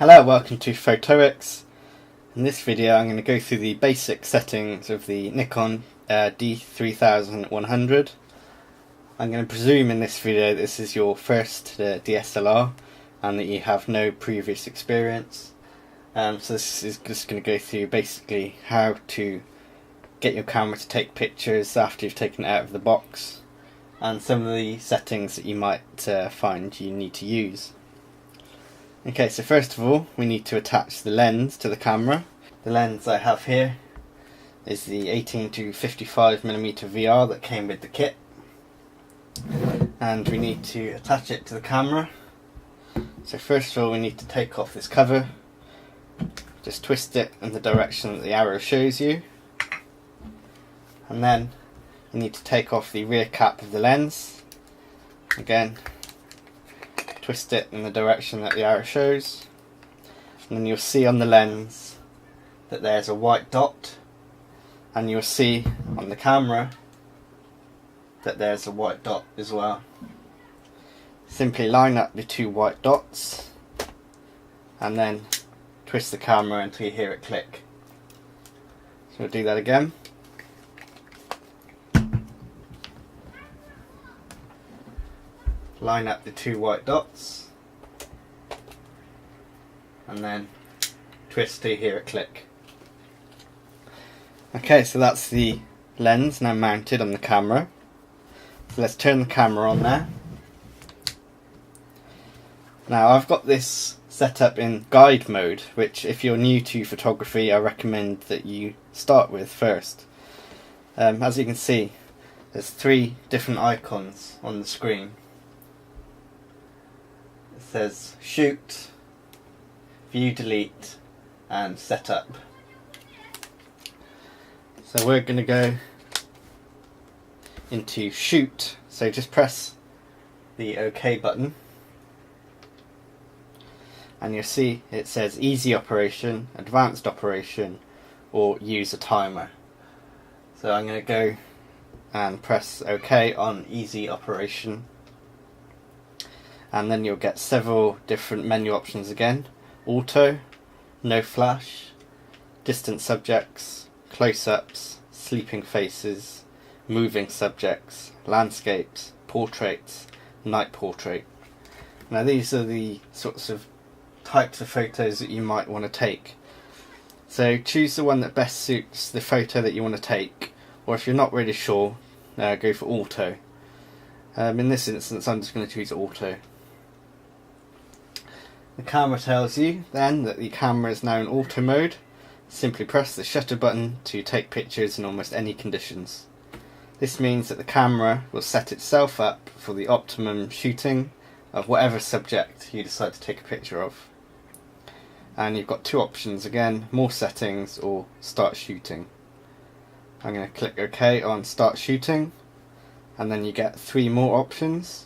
Hello, welcome to Photoics. In this video I'm going to go through the basic settings of the Nikon D3100. I'm going to presume in this video this is your first DSLR and that you have no previous experience. So this is just going to go through basically how to get your camera to take pictures after you've taken it out of the box, and some of the settings that you might find you need to use. Okay, so first of all we need to attach the lens to the camera. The lens I have here is the 18 to 55mm VR that came with the kit, and we need to attach it to the camera. So first of all we need to take off this cover, just twist it in the direction that the arrow shows you, and then you need to take off the rear cap of the lens. Again, twist it in the direction that the arrow shows, and then you'll see on the lens that there's a white dot, and you'll see on the camera that there's a white dot as well. Simply line up the two white dots and then twist the camera until you hear it click. So we'll do that again. Line up the two white dots and then twist till you hear it click. Okay, so that's the lens now mounted on the camera. So let's turn the camera on now. Now I've got this set up in guide mode, which if you're new to photography I recommend that you start with first. As you can see, there's three different icons on the screen. It says shoot, view delete and setup. So we're going to go into shoot, so just press the OK button and you'll see it says easy operation, advanced operation or use a timer. So I'm going to go and press OK on easy operation, and then you'll get several different menu options again: auto, no flash, distant subjects, close-ups, sleeping faces, moving subjects, landscapes, portraits, night portrait. Now these are the sorts of types of photos that you might want to take. So choose the one that best suits the photo that you want to take, or if you're not really sure, go for auto. In this instance I'm just going to choose auto. The camera tells you then that the camera is now in auto mode. Simply press the shutter button to take pictures in almost any conditions. This means that the camera will set itself up for the optimum shooting of whatever subject you decide to take a picture of. And you've got two options again: more settings or start shooting. I'm going to click OK on start shooting, and then you get three more options: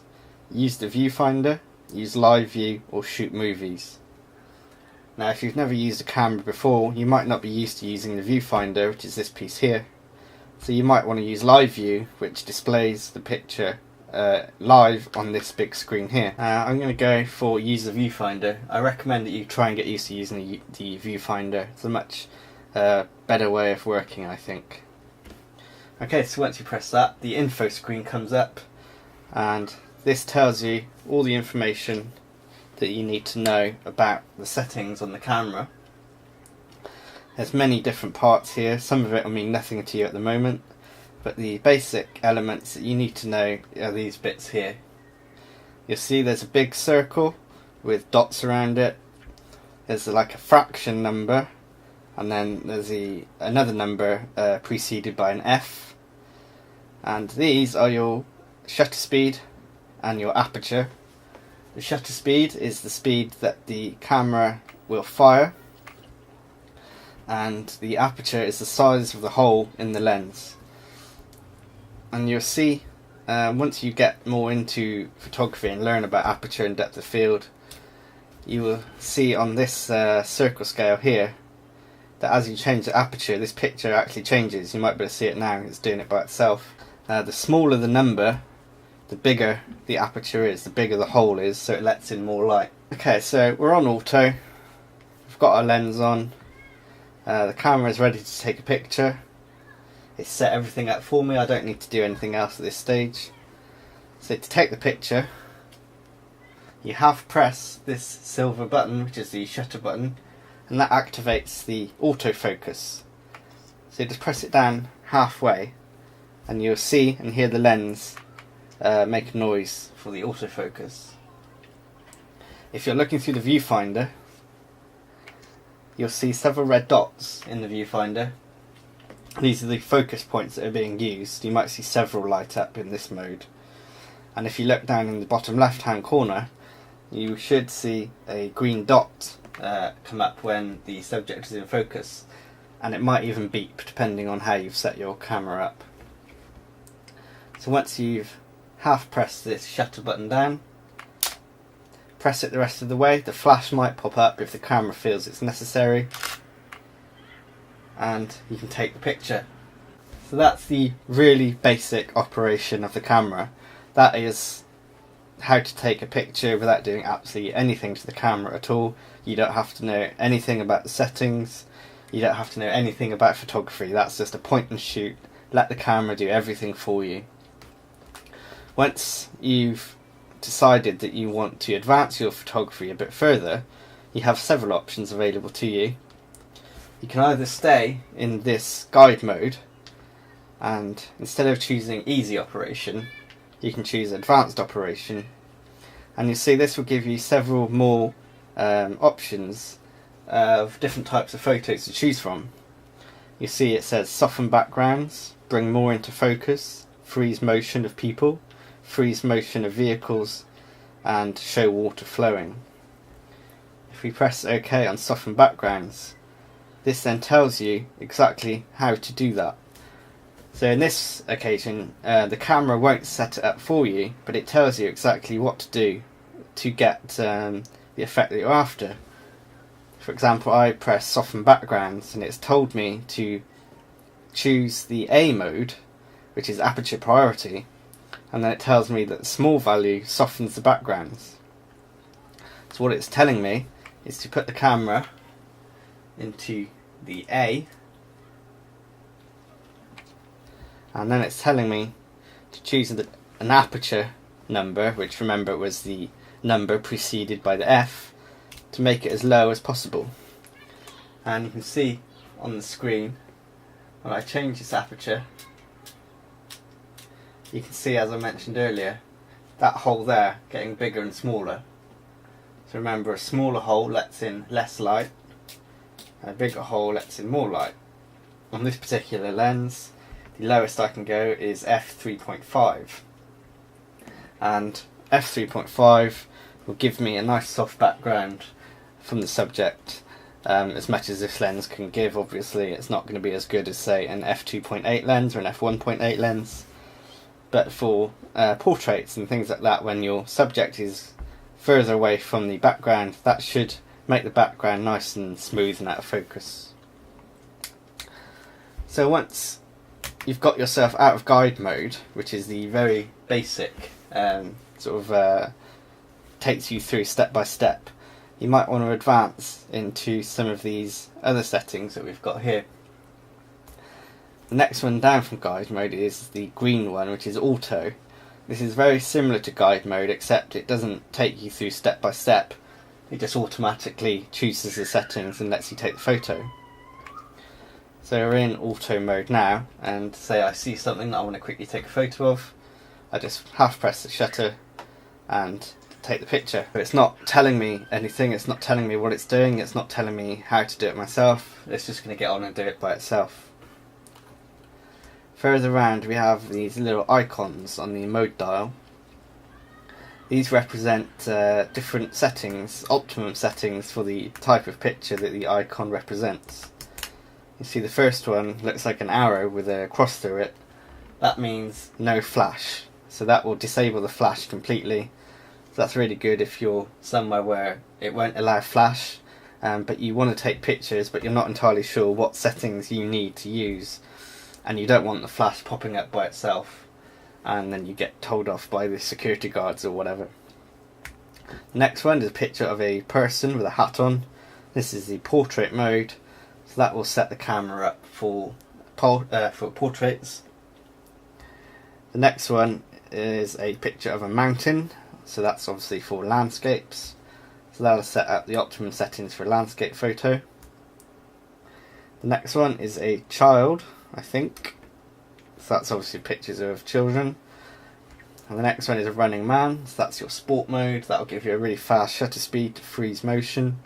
use the viewfinder, use live view or shoot movies. Now if you've never used a camera before, you might not be used to using the viewfinder, which is this piece here. So you might want to use live view, which displays the picture live on this big screen here. I'm going to go for use the viewfinder. I recommend that you try and get used to using the viewfinder. It's a much better way of working, I think. Okay, so once you press that, the info screen comes up, and this tells you all the information that you need to know about the settings on the camera. There's many different parts here. Some of it will mean nothing to you at the moment, but the basic elements that you need to know are these bits here. You'll see there's a big circle with dots around it. There's like a fraction number, and then there's another number preceded by an F, and these are your shutter speed and your aperture. The shutter speed is the speed that the camera will fire, and the aperture is the size of the hole in the lens. And you'll see once you get more into photography and learn about aperture and depth of field, you will see on this circle scale here that as you change the aperture, this picture actually changes. You might be able to see it now, it's doing it by itself. The smaller the number, the bigger the aperture is, the bigger the hole is, so it lets in more light. Okay, so we're on auto. got our lens on, the camera is ready to take a picture. It's set everything up for me, I don't need to do anything else at this stage. So to take the picture, you have pressed this silver button, which is the shutter button, and that activates the autofocus. So just press it down halfway and you'll see and hear the lens make a noise for the autofocus. If you're looking through the viewfinder, you'll see several red dots in the viewfinder. These are the focus points that are being used. You might see several light up in this mode. And if you look down in the bottom left hand corner, you should see a green dot come up when the subject is in focus, and it might even beep depending on how you've set your camera up. So once you've half pressed this shutter button down, press it the rest of the way. The flash might pop up if the camera feels it's necessary, and you can take the picture. So that's the really basic operation of the camera. That is how to take a picture without doing absolutely anything to the camera at all. You don't have to know anything about the settings, you don't have to know anything about photography. That's just a point and shoot. Let the camera do everything for you. Once you've decided that you want to advance your photography a bit further, you have several options available to you. You can either stay in this guide mode, and instead of choosing easy operation, you can choose advanced operation, and you see this will give you several more options of different types of photos to choose from. You see it says soften backgrounds, bring more into focus, freeze motion of people, freeze motion of vehicles, and show water flowing. If we press OK on soften backgrounds, this then tells you exactly how to do that. So in this occasion, the camera won't set it up for you, but it tells you exactly what to do to get the effect that you're after. For example, I press soften backgrounds and it's told me to choose the A mode, which is aperture priority, and then it tells me that the small value softens the backgrounds. So what it's telling me is to put the camera into the A, and then it's telling me to choose an aperture number, which remember was the number preceded by the F, to make it as low as possible. And you can see on the screen when I change this aperture, you can see, as I mentioned earlier, that hole there getting bigger and smaller. So remember, a smaller hole lets in less light, and a bigger hole lets in more light. On this particular lens, the lowest I can go is f3.5, and f3.5 will give me a nice soft background from the subject, as much as this lens can give. Obviously it's not going to be as good as, say, an f2.8 lens or an f1.8 lens, but for portraits and things like that, when your subject is further away from the background, that should make the background nice and smooth and out of focus. So once you've got yourself out of guide mode, which is the very basic takes you through step by step, you might want to advance into some of these other settings that we've got here. The next one down from guide mode is the green one, which is auto. This is very similar to guide mode, except it doesn't take you through step by step. It just automatically chooses the settings and lets you take the photo. So we're in auto mode now, and say I see something that I want to quickly take a photo of, I just half press the shutter and take the picture. But it's not telling me anything, it's not telling me what it's doing, it's not telling me how to do it myself, it's just going to get on and do it by itself. Further around we have these little icons on the mode dial. These represent different settings, optimum settings for the type of picture that the icon represents. You see the first one looks like an arrow with a cross through it. That means no flash, so that will disable the flash completely. So that's really good if you're somewhere where it won't allow flash, but you want to take pictures but you're not entirely sure what settings you need to use, and you don't want the flash popping up by itself and then you get told off by the security guards or whatever. The next one is a picture of a person with a hat on, This is the portrait mode, so that will set the camera up for portraits. The next one is a picture of a mountain, so that's obviously for landscapes. So that'll set up the optimum settings for a landscape photo. The next one is a child, I think. So that's obviously pictures of children. And the next one is a running man, so that's your sport mode. That'll give you a really fast shutter speed to freeze motion.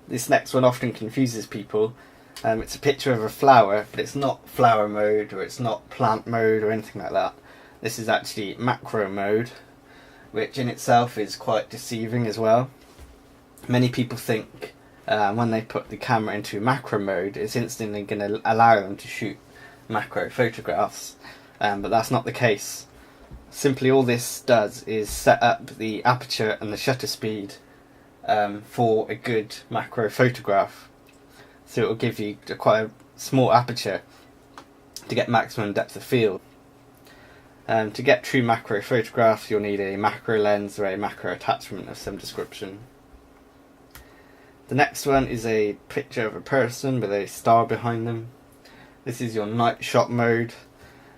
This next one often confuses people. It's a picture of a flower, but it's not flower mode or it's not plant mode or anything like that. This is actually macro mode, which in itself is quite deceiving as well. Many people think when they put the camera into macro mode, it's instantly going to allow them to shoot macro photographs, but that's not the case. Simply all this does is set up the aperture and the shutter speed for a good macro photograph. So it will give you quite a small aperture to get maximum depth of field. To get true macro photographs, you'll need a macro lens or a macro attachment of some description. The next one is a picture of a person with a star behind them. This is your night shot mode,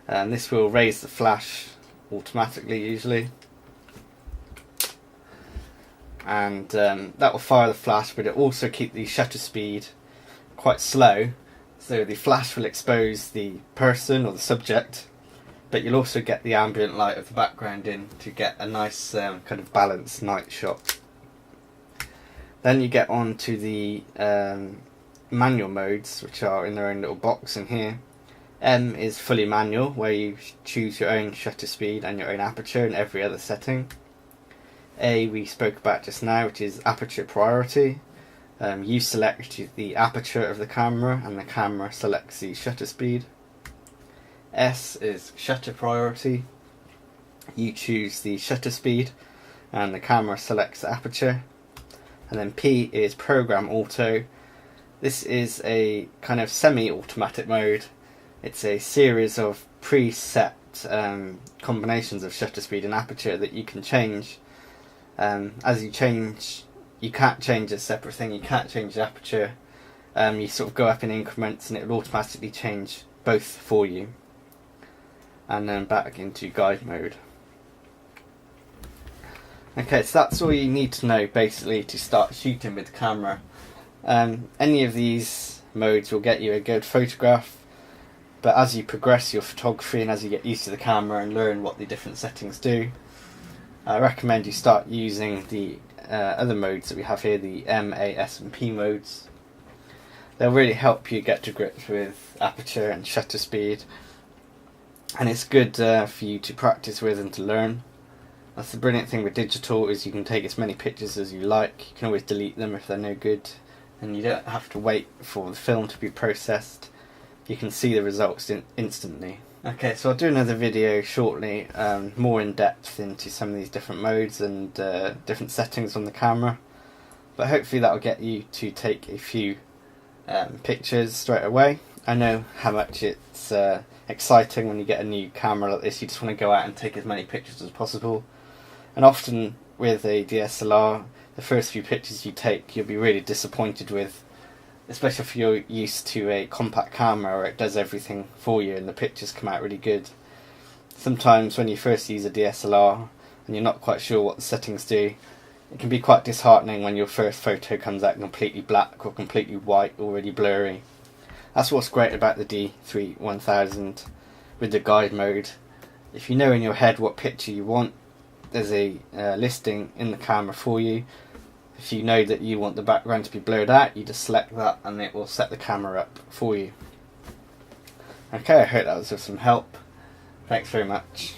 and this will raise the flash automatically usually. And that will fire the flash, but it will also keep the shutter speed quite slow, so the flash will expose the person or the subject, but you'll also get the ambient light of the background in to get a nice kind of balanced night shot. Then you get on to the manual modes, which are in their own little box in here. M is fully manual, where you choose your own shutter speed and your own aperture and every other setting. A we spoke about just now, which is aperture priority. You select the aperture of the camera and the camera selects the shutter speed. S is shutter priority. You choose the shutter speed and the camera selects the aperture. And then P is program auto. This is a kind of semi-automatic mode. It's a series of preset combinations of shutter speed and aperture that you can change. As you change, you can't change a separate thing, you can't change the aperture. You sort of go up in increments and it will automatically change both for you. And then back into guide mode. Okay, so that's all you need to know basically to start shooting with the camera. Any of these modes will get you a good photograph, but as you progress your photography and as you get used to the camera and learn what the different settings do, I recommend you start using the other modes that we have here, the M, A, S and P modes. They'll really help you get to grips with aperture and shutter speed, and it's good for you to practice with and to learn. That's the brilliant thing with digital, is you can take as many pictures as you like. You can always delete them if they're no good, and you don't have to wait for the film to be processed. You can see the results instantly. Okay, so I'll do another video shortly, more in depth into some of these different modes and different settings on the camera. But hopefully that will get you to take a few pictures straight away. I know how much it's exciting when you get a new camera like this. You just want to go out and take as many pictures as possible. And often with a DSLR, the first few pictures you take you'll be really disappointed with, especially if you're used to a compact camera where it does everything for you and the pictures come out really good. Sometimes when you first use a DSLR and you're not quite sure what the settings do, it can be quite disheartening when your first photo comes out completely black or completely white or really blurry. That's what's great about the D3100 with the guide mode. If you know in your head what picture you want, there's a listing in the camera for you. If you know that you want the background to be blurred out, you just select that and it will set the camera up for you. Okay, I hope that was of some help. Thanks very much.